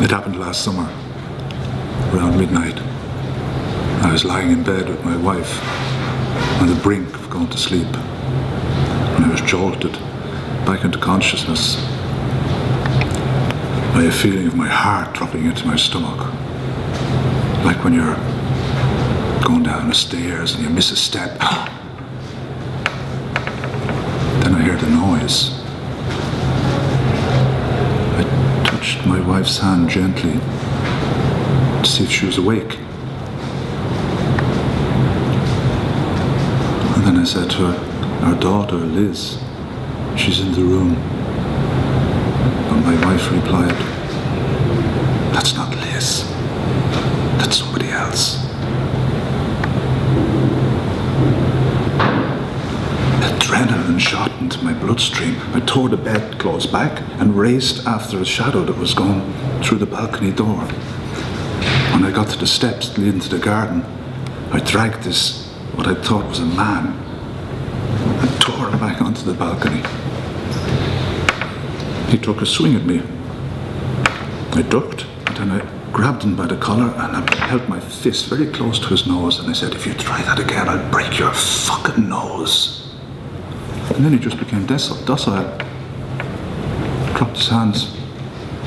It happened last summer, around midnight. I was lying in bed with my wife on the brink of going to sleep, and I was jolted back into consciousness by a feeling of my heart dropping into my stomach, like when you're going down the stairs and you miss a step. Then I heard a noise. I touched my wife's hand gently to see if she was awake. And then I said to her, our daughter, Liz, she's in the room. And my wife replied, that's not Liz, that's somebody else. Adrenaline shot into my bloodstream. I tore the bedclothes back and raced after a shadow that was going through the balcony door. When I got to the steps leading to the garden, I dragged this, what I thought was a man, and tore him back onto the balcony. He took a swing at me. I ducked, and then I grabbed him by the collar and I held my fist very close to his nose, and I said, if you try that again, I'll break your fucking nose. And then he just became docile. Dropped his hands.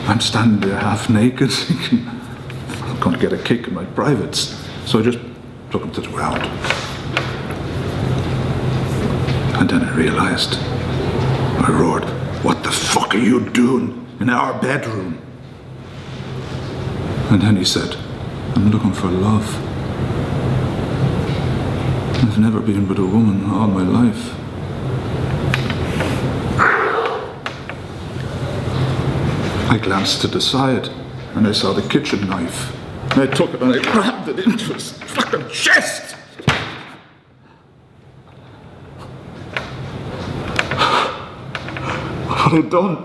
I'm standing there half naked thinking, I'm going to get a kick in my privates. So I just took him to the ground. And then I realized, I roared, what the fuck are you doing in our bedroom? And then he said, I'm looking for love. I've never been with a woman all my life. I glanced to the side and I saw the kitchen knife. And I took it and I grabbed it into his fucking chest. What I'd done,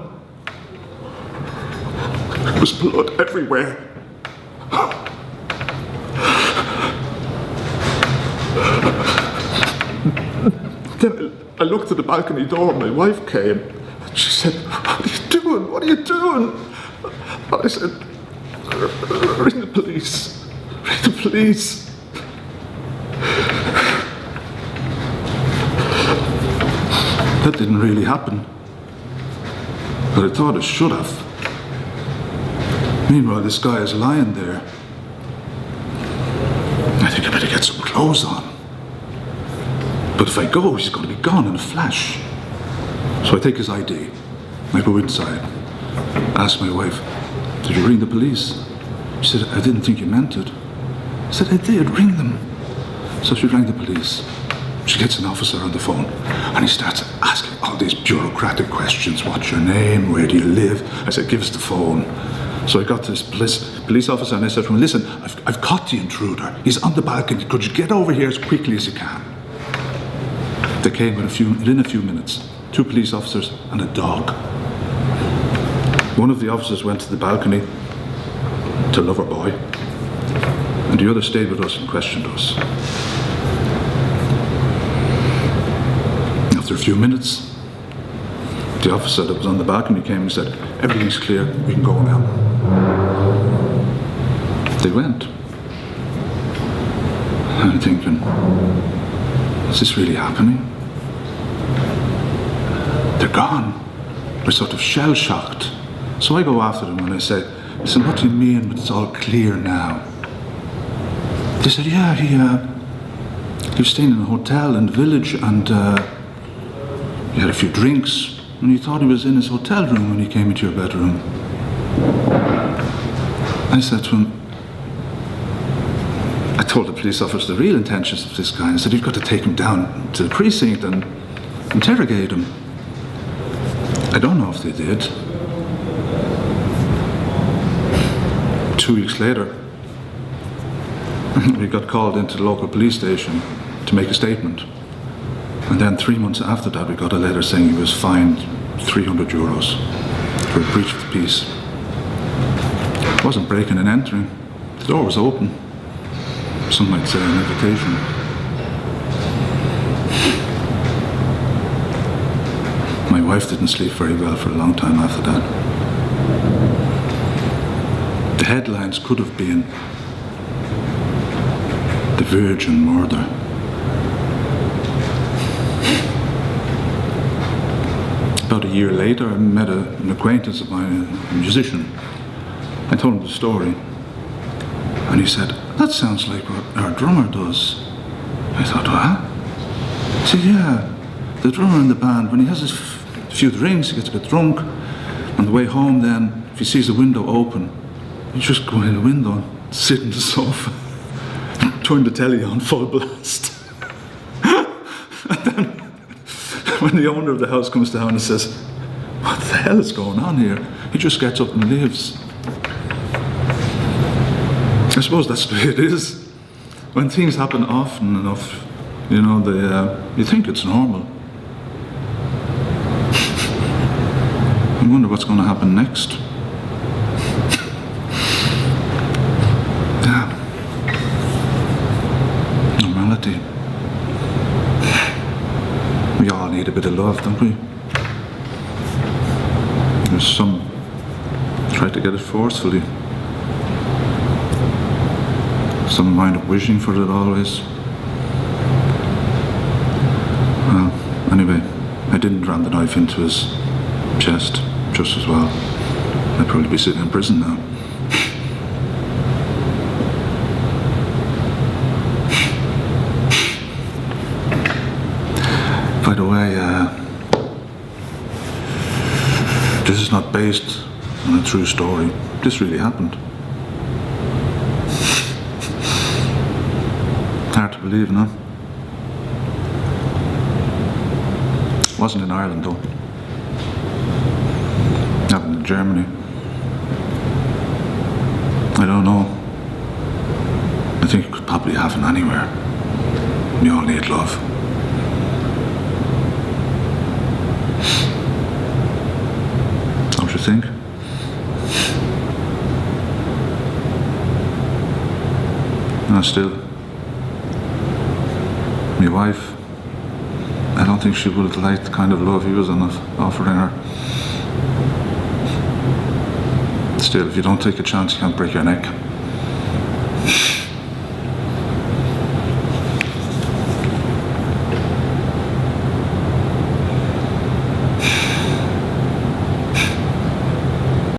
there was blood everywhere. Then I looked at the balcony door, my wife came, and she said, what are you doing? What are you doing? I said, ring the police, ring the police. That didn't really happen, but I thought it should have. Meanwhile, this guy is lying there. I think I better get some clothes on. But if I go, he's going to be gone in a flash. So I take his ID. I go inside. Ask my wife, did you ring the police? She said, I didn't think you meant it. I said, I did, ring them. So she rang the police. She gets an officer on the phone and he starts asking all these bureaucratic questions. What's your name? Where do you live? I said, give us the phone. So I got to this police officer and I said to him, listen, I've caught the intruder. He's on the balcony. Could you get over here as quickly as you can? They came within a few minutes. 2 police officers and a dog. One of the officers went to the balcony to Loverboy, and the other stayed with us and questioned us. After a few minutes, the officer that was on the balcony came and said, everything's clear, we can go now. They went. And I'm thinking, is this really happening? They're gone. We're sort of shell-shocked. So I go after them and I say, listen, what do you mean it's all clear now? They said, yeah, he was staying in a hotel in the village and he had a few drinks and he thought he was in his hotel room when he came into your bedroom. I said to him, I told the police officer the real intentions of this guy. I said, you've got to take him down to the precinct and interrogate him. I don't know if they did. 2 weeks later, we got called into the local police station to make a statement. And then 3 months after that, we got a letter saying he was fined €300 for a breach of the peace. It wasn't breaking and entering. The door was open. Some might say an invitation. My wife didn't sleep very well for a long time after that. The headlines could have been "The Virgin Murder." About a year later, I met an acquaintance of mine, a musician. I told him the story, and he said, "That sounds like what our drummer does." I thought, "What?" He said, "Yeah, the drummer in the band, when he has a few drinks, he gets a bit drunk. On the way home then, if he sees a window open, he just go in the window and sit in the sofa, turn the telly on full blast. And then when the owner of the house comes down and says, 'What the hell is going on here?' he just gets up and leaves." I suppose that's the way it is. When things happen often enough, you think it's normal. I wonder what's going to happen next. Yeah. Normality. We all need a bit of love, don't we? There's some try to get it forcefully. Some wind up wishing for it always. Well, anyway, I didn't ram the knife into his chest just as well. I'd probably be sitting in prison now. By the way, this is not based on a true story. This really happened. Hard to believe, no? Wasn't in Ireland though. Happened in Germany. I don't know. I think it could probably happen anywhere. We all need love. Don't you think? No, still. My wife, I don't think she would have liked the kind of love he was offering her. Still, if you don't take a chance, you can't break your neck.